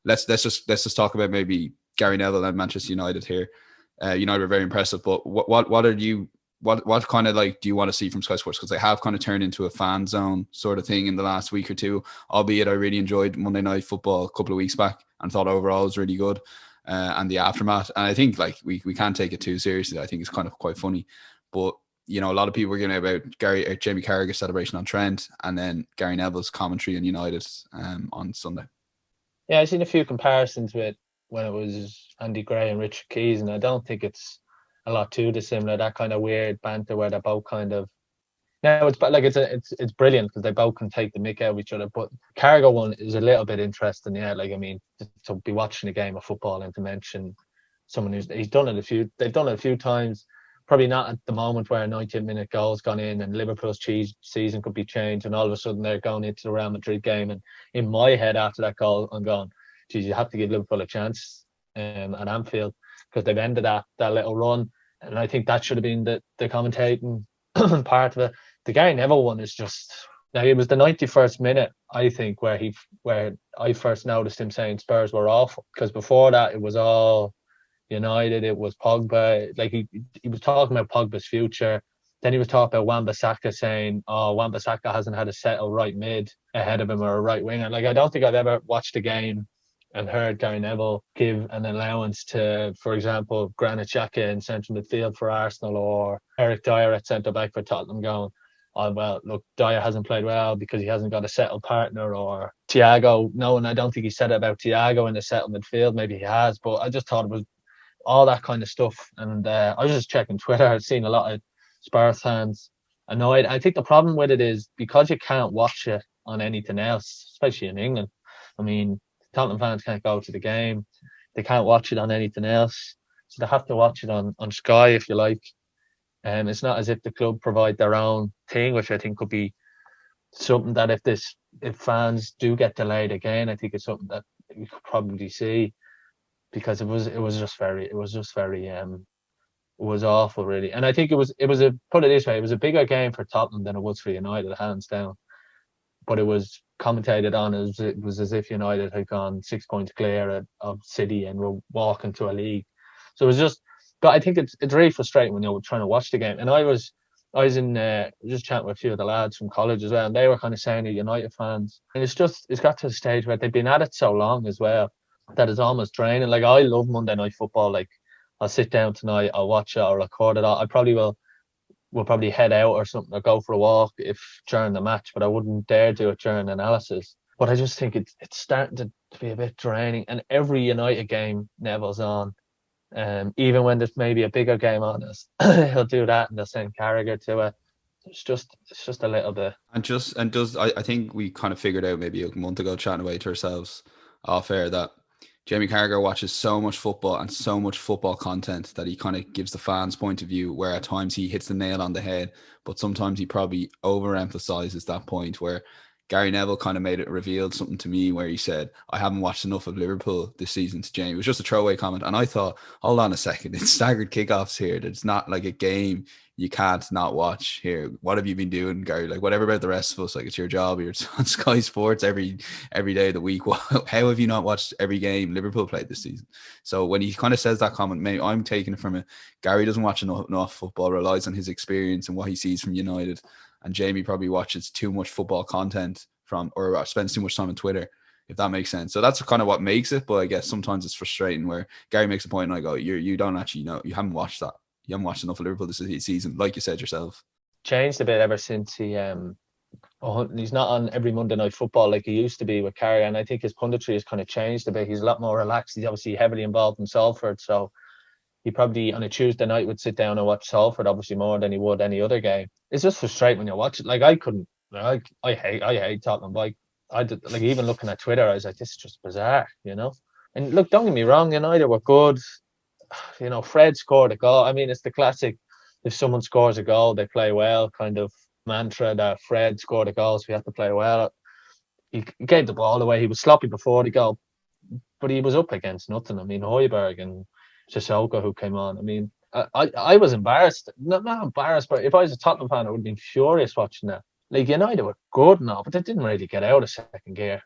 let's just talk about maybe Gary Neville and Manchester United here. United were very impressive, but what kind of like do you want to see from Sky Sports? Because they have kind of turned into a fan zone sort of thing in the last week or two. Albeit I really enjoyed Monday Night Football a couple of weeks back and thought overall it was really good. And the aftermath. And I think like we can't take it too seriously. I think it's kind of quite funny. But a lot of people were getting about Jamie Carragher's celebration on Trent and then Gary Neville's commentary on United on Sunday. Yeah, I've seen a few comparisons with when it was Andy Gray and Richard Keys, and I don't think it's a lot too dissimilar. That kind of weird banter where they're both kind of it's brilliant because they both can take the mick out of each other. But Carragher one is a little bit interesting. Yeah, like I mean, to be watching a game of football and to mention someone he's done it a few. They've done it a few times. Probably not at the moment where a 90-minute goal's gone in and Liverpool's season could be changed, and all of a sudden they're going into the Real Madrid game. And in my head, after that goal, I'm going, geez, you have to give Liverpool a chance at Anfield because they've ended that little run. And I think that should have been the commentating part of it. The Gary Neville one is just now. It was the 91st minute, I think, where I first noticed him saying Spurs were awful, because before that it was all United. It was Pogba. Like he was talking about Pogba's future. Then he was talking about Wan-Bissaka, saying, "Oh, Wan-Bissaka hasn't had a settled right mid ahead of him or a right winger." Like I don't think I've ever watched a game and heard Gary Neville give an allowance to, for example, Granit Xhaka in central midfield for Arsenal or Eric Dyer at centre back for Tottenham, going, "Oh well, look, Dyer hasn't played well because he hasn't got a settled partner," or Thiago. No, and I don't think he said it about Thiago in the settled midfield. Maybe he has, but I just thought it was all that kind of stuff. And I was just checking Twitter. I've seen a lot of Spurs fans annoyed. I think the problem with it is because you can't watch it on anything else, especially in England. I mean, Tottenham fans can't go to the game. They can't watch it on anything else. So they have to watch it on Sky, if you like. It's not as if the club provide their own thing, which I think could be something that if fans do get delayed again, I think it's something that we could probably see. Because it was just very awful, really. And I think it was put it this way, it was a bigger game for Tottenham than it was for United, hands down. But it was commentated on as it was as if United had gone 6 points clear of City and were walking to a league. So it was just, but I think it's really frustrating when you're trying to watch the game. And I was in just chatting with a few of the lads from college as well, and they were kind of saying to United fans, and it's got to a stage where they've been at it so long as well that is almost draining. Like I love Monday Night Football. Like I'll sit down tonight, I'll watch it, I'll record it. I probably will probably head out or something or go for a walk if during the match, but I wouldn't dare do it during analysis. But I just think it's starting to be a bit draining. And every United game Neville's on, even when there's maybe a bigger game on us, he'll do that and they'll send Carragher to it. It's just a little bit. I think we kind of figured out maybe a month ago, chatting away to ourselves off air, that Jamie Carragher watches so much football and so much football content that he kind of gives the fans' point of view, where at times he hits the nail on the head, but sometimes he probably overemphasizes that point, where Gary Neville kind of revealed something to me where he said, "I haven't watched enough of Liverpool this season," to Jamie. It was just a throwaway comment. And I thought, hold on a second, it's staggered kickoffs here. It's not like a game you can't not watch here. What have you been doing, Gary? Like, whatever about the rest of us, like it's your job. You're on Sky Sports every day of the week. How have you not watched every game Liverpool played this season? So when he kind of says that comment, maybe I'm taking it from it. Gary doesn't watch enough football, relies on his experience and what he sees from United. And Jamie probably watches too much football content or spends too much time on Twitter, if that makes sense. So that's kind of what makes it. But I guess sometimes it's frustrating where Gary makes a point and I go, you don't actually know, you haven't watched that. You haven't watched enough of Liverpool this season, like you said yourself. Changed a bit ever since he's not on every Monday Night Football like he used to be with Carragher, and I think his punditry has kind of changed a bit. He's a lot more relaxed. He's obviously heavily involved in Salford, so he probably on a Tuesday night would sit down and watch Salford obviously more than he would any other game. It's just frustrating when you watch it. Like I couldn't. I hate Tottenham. Like I did. Like even looking at Twitter, I was like, this is just bizarre, you know. And look, don't get me wrong, United were good. You know, Fred scored a goal. I mean, it's the classic, if someone scores a goal, they play well kind of mantra, that Fred scored a goal, so we have to play well. He gave the ball away. He was sloppy before the goal, but he was up against nothing. I mean, Højbjerg and Sissoko who came on. I mean, I was embarrassed. Not embarrassed, but if I was a Tottenham fan, I would have been furious watching that. Like United were good now, but they didn't really get out of second gear.